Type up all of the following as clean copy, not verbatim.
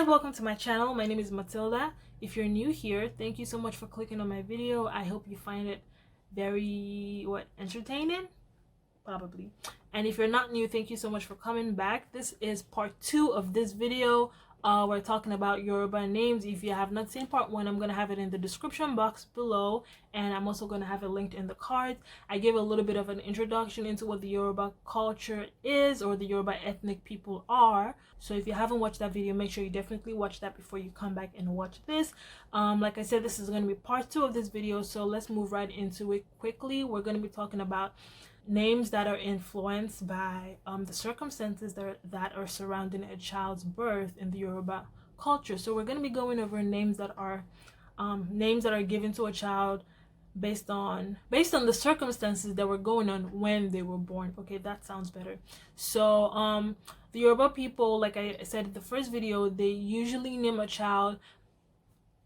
guys, welcome to my channel. My name is Matilda. If you're new here, thank you so much for clicking on my video. I hope you find it very entertaining, probably. And if you're not new, thank you so much for coming back. This is part 2 of this video. We're talking about Yoruba names. If you have not seen part 1, I'm going to have it in the description box below, and I'm also going to have it linked in the cards. I gave a little bit of an introduction into what the Yoruba culture is, or the Yoruba ethnic people are. So if you haven't watched that video, make sure you definitely watch that before you come back and watch this. Like I said, this is going to be part 2 of this video, so let's move right into it quickly. We're going to be talking about names that are influenced by the circumstances that are surrounding a child's birth in the Yoruba culture. So we're going to be going over names that are given to a child based on the circumstances that were going on when they were born. Okay, that sounds better. So the Yoruba people, like I said in the first video, they usually name a child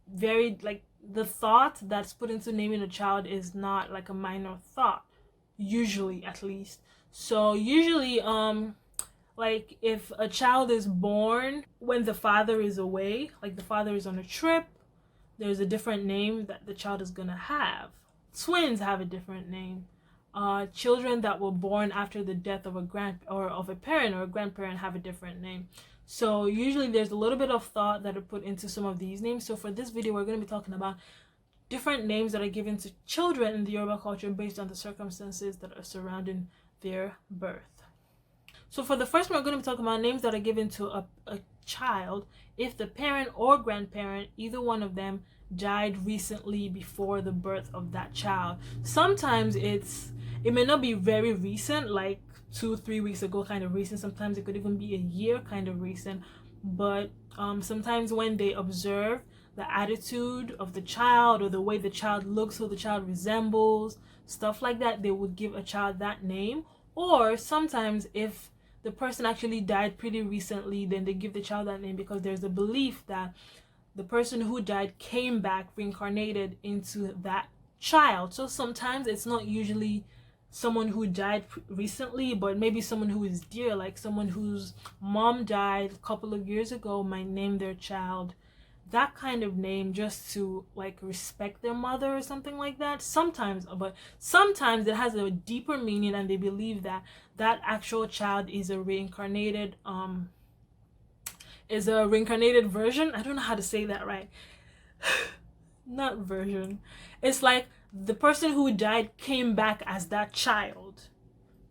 very, like, the thought that's put into naming a child is not like a minor thought, usually, at least. So usually like if a child is born when the father is away, like the father is on a trip, there's a different name that the child is gonna have. Twins have a different name. Children that were born after the death of a parent or a grandparent have a different name. So usually there's a little bit of thought that are put into some of these names. So for this video, we're going to be talking about different names that are given to children in the Yoruba culture based on the circumstances that are surrounding their birth. So for the first one, we're going to be talking about names that are given to a child if the parent or grandparent, either one of them, died recently before the birth of that child. Sometimes it may not be very recent, like 2-3 weeks ago kind of recent. Sometimes it could even be a year kind of recent. But sometimes when they observe the attitude of the child or the way the child looks, who the child resembles, stuff like that, they would give a child that name. Or sometimes if the person actually died pretty recently, then they give the child that name because there's a belief that the person who died came back reincarnated into that child. So sometimes it's not usually someone who died recently, but maybe someone who is dear, like someone whose mom died a couple of years ago might name their child that kind of name just to like respect their mother or something like that. Sometimes, but sometimes it has a deeper meaning, and they believe that that actual child is a reincarnated version. I don't know how to say that right. Not version. It's like the person who died came back as that child,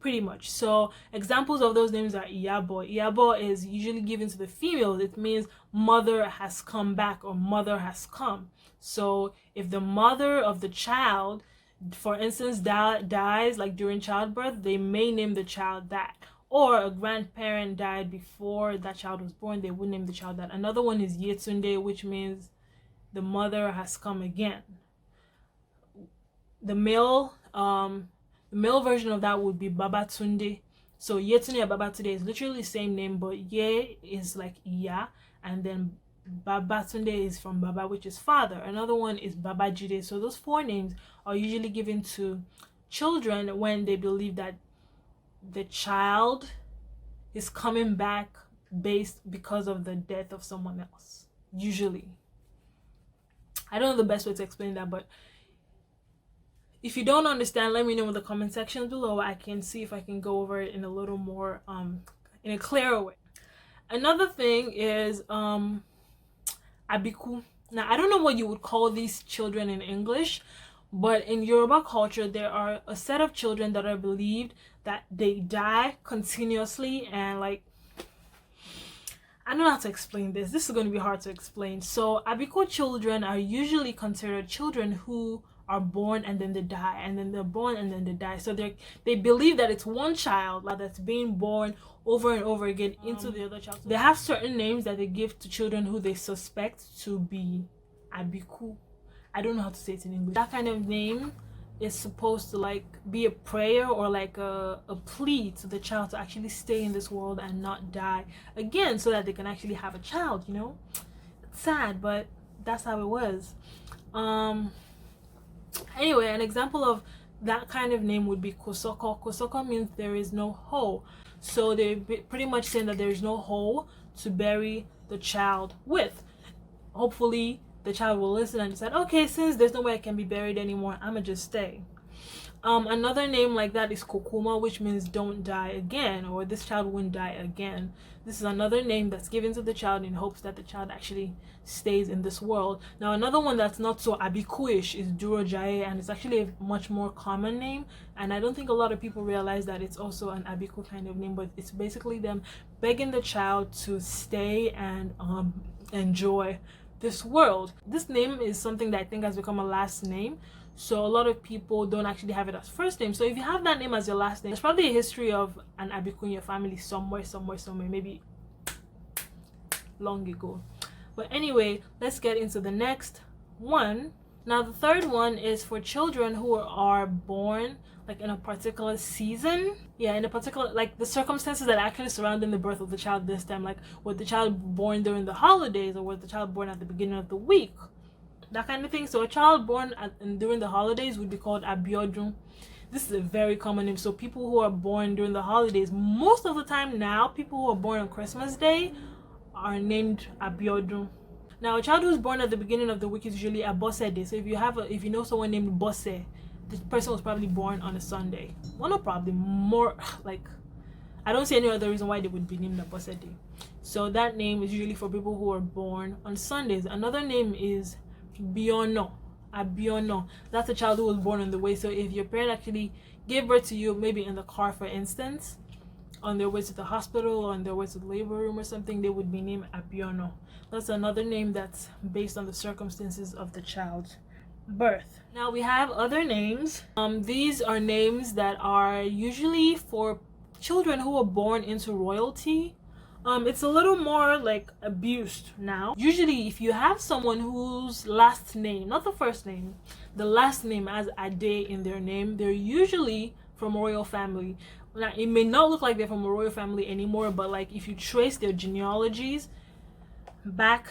pretty much. So examples of those names are Iyabo. Iyabo is usually given to the females. It means mother has come back or mother has come. So if the mother of the child, for instance, dies like during childbirth, they may name the child that. Or a grandparent died before that child was born, they would name the child that. Another one is Yetunde, which means the mother has come again. The male version of that would be Babatunde. So Yetunde and Babatunde is literally the same name, but Ye is like Iya, and then Babatunde is from Baba, which is father. Another one is Babajide. So those 4 names are usually given to children when they believe that the child is coming back because of the death of someone else. Usually. I don't know the best way to explain that, but if you don't understand, let me know in the comment section below. I can see if I can go over it in a little more, in a clearer way. Another thing is Abiku. Now, I don't know what you would call these children in English, but in Yoruba culture, there are a set of children that are believed that they die continuously, and like, I don't know how to explain this. This is going to be hard to explain. So Abiku children are usually considered children who are born and then they die, and then they're born and then they die. So they believe that it's one child that's being born over and over again into the other child. They have certain names that they give to children who they suspect to be Abiku. I don't know how to say it in English. That kind of name is supposed to like be a prayer or like a plea to the child to actually stay in this world and not die again, so that they can actually have a child, you know. It's sad, but that's how it was. Anyway, an example of that kind of name would be Kosoko. Kosoko means there is no hole. So they're pretty much saying that there is no hole to bury the child with. Hopefully the child will listen and decide, okay, since there's no way I can be buried anymore, I'ma just stay. Another name like that is Kokuma, which means don't die again, or this child won't die again. This is another name that's given to the child in hopes that the child actually stays in this world. Now, another one that's not so Abikuish is Durojaye, and it's actually a much more common name. And I don't think a lot of people realize that it's also an Abiku kind of name, but it's basically them begging the child to stay and enjoy this world. This name is something that I think has become a last name. So a lot of people don't actually have it as first name. So if you have that name as your last name, there's probably a history of an Abiku in your family somewhere, maybe long ago. But anyway, let's get into the next one. Now the third one is for children who are born like in a particular season. Yeah, in a particular, like the circumstances that actually surrounding the birth of the child this time. Like, was the child born during the holidays, or was the child born at the beginning of the week? That kind of thing. So a child born during the holidays would be called Abiodun. This is a very common name. So people who are born during the holidays, most of the time now, people who are born on Christmas Day are named Abiodun. Now a child who's born at the beginning of the week is usually a Bosede. So if you know someone named Bosse, this person was probably born on a Sunday. Well, not probably, more like, I don't see any other reason why they would be named a Bosede. So that name is usually for people who are born on Sundays. Another name is Biono. Abiono. That's a child who was born on the way. So if your parent actually gave birth to you, maybe in the car, for instance, on their way to the hospital or on their way to the labor room or something, they would be named Abiono. That's another name that's based on the circumstances of the child's birth. Now we have other names. These are names that are usually for children who are born into royalty. It's a little more like abused now. Usually if you have someone whose last name, not the first name, the last name has Ade in their name, they're usually from a royal family. Now it may not look like they're from a royal family anymore, but like if you trace their genealogies back,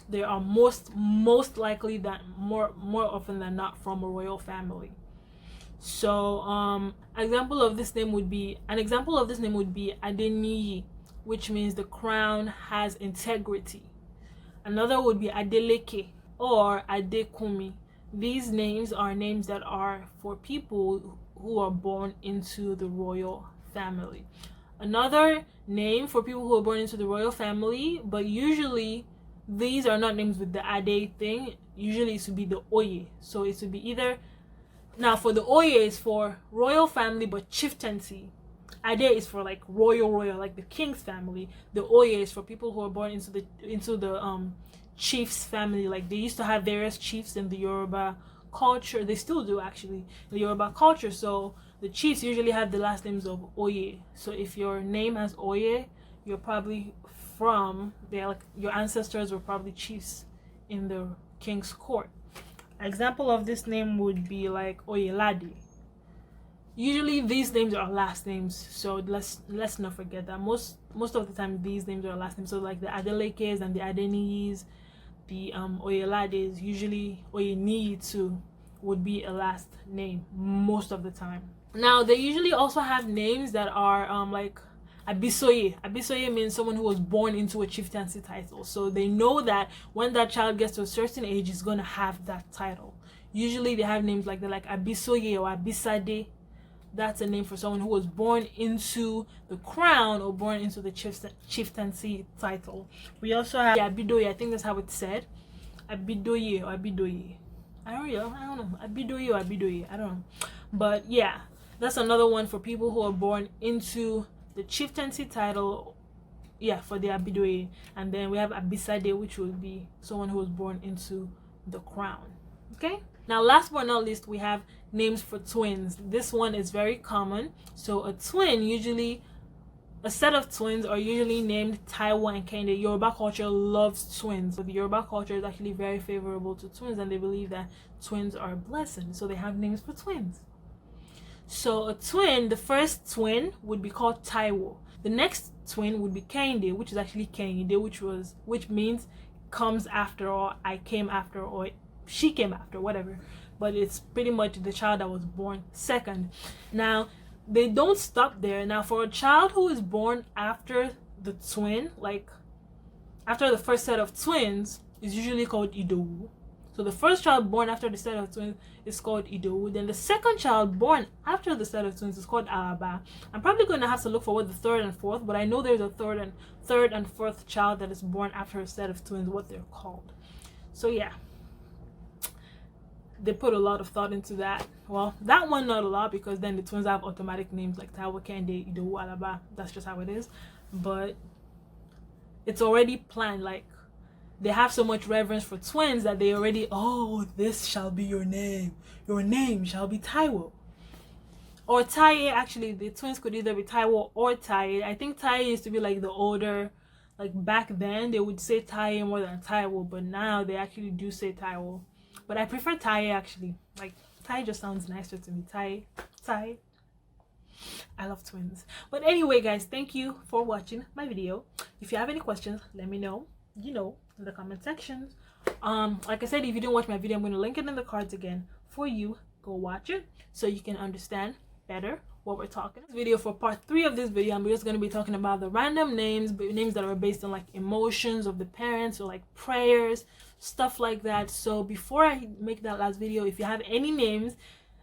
they are most likely that more often than not from a royal family. So an example of this name would be Adeniyi, which means the crown has integrity. Another would be Adeleke or Adekumi. These names are names that are for people who are born into the royal family. Another name for people who are born into the royal family, but usually these are not names with the Ade thing. Usually it would be the Oye. So it would be either, now for the Oye is for royal family but chieftaincy. Ade is for like royal, like the king's family. The Oye is for people who are born into the chief's family. Like they used to have various chiefs in the Yoruba culture. They still do actually, the Yoruba culture. So the chiefs usually have the last names of Oye. So if your name has Oye, you're probably from there, like your ancestors were probably chiefs in the king's court. Example of this name would be like Oyelade. Usually these names are last names, so let's not forget that. Most of the time these names are last names. So like the Adelekes and the Adeniyis, the Oyelades, usually Oyeniyi too would be a last name most of the time. Now they usually also have names that are like Abisoye. Abisoye means someone who was born into a chieftaincy title. So they know that when that child gets to a certain age, he's going to have that title. Usually they have names like that, like Abisoye or Abisade. That's a name for someone who was born into the crown or born into the chieftaincy title. We also have Abidoye. I think that's how it's said. Abidoye or Abidoye. I don't know. Abidoye or Abidoye. I don't know. But yeah, that's another one for people who are born into the chieftaincy title, yeah, for the Abidoye. And then we have Abisade, which would be someone who was born into the crown. Okay, now last but not least, we have names for twins. This one is very common. So a twin, usually a set of twins are usually named Taiwo and Kende. Yoruba culture loves twins. So the Yoruba culture is actually very favorable to twins, and they believe that twins are a blessing, so they have names for twins. So a twin, the first twin would be called Taiwo. The next twin would be Kende, which is actually Kende, which means comes after, or I came after, or she came after, whatever. But it's pretty much the child that was born second. Now, they don't stop there. Now, for a child who is born after the twin, like after the first set of twins, is usually called Idowu. So the first child born after the set of twins is called Idowu. Then the second child born after the set of twins is called Aba. I'm probably going to have to look for what the third and fourth, but I know there's a third and fourth child that is born after a set of twins, what they're called. So yeah, they put a lot of thought into that. Well, that one not a lot, because then the twins have automatic names like Tawa, Kende, Idowu, Alaba. That's just how it is. But it's already planned, like they have so much reverence for twins that they already, oh, this shall be your name. Your name shall be Taiwo. Or Taye. Actually, the twins could either be Taiwo or Taye. I think Taye used to be like the older, like back then they would say Taye more than Taiwo, but now they actually do say Taiwo. But I prefer Taye actually. Like Taye just sounds nicer to me. Taye. I love twins. But anyway, guys, thank you for watching my video. If you have any questions, let me know, in the comment section. Like I said, if you didn't watch my video, I'm going to link it in the cards again for you. Go watch it so you can understand better what we're talking. This video, for part 3 of this video, I'm just going to be talking about the random names that are based on like emotions of the parents, or like prayers, stuff like that. So before I make that last video, if you have any names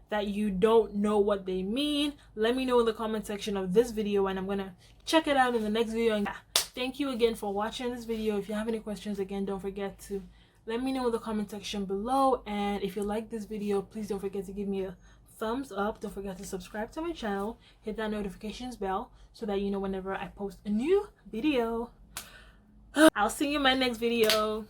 that you don't know what they mean, let me know in the comment section of this video, and I'm gonna check it out in the next video. And thank you again for watching this video. If you have any questions, again, don't forget to let me know in the comment section below. And if you like this video, please don't forget to give me a thumbs up. Don't forget to subscribe to my channel, hit that notifications bell so that you know whenever I post a new video. I'll see you in my next video.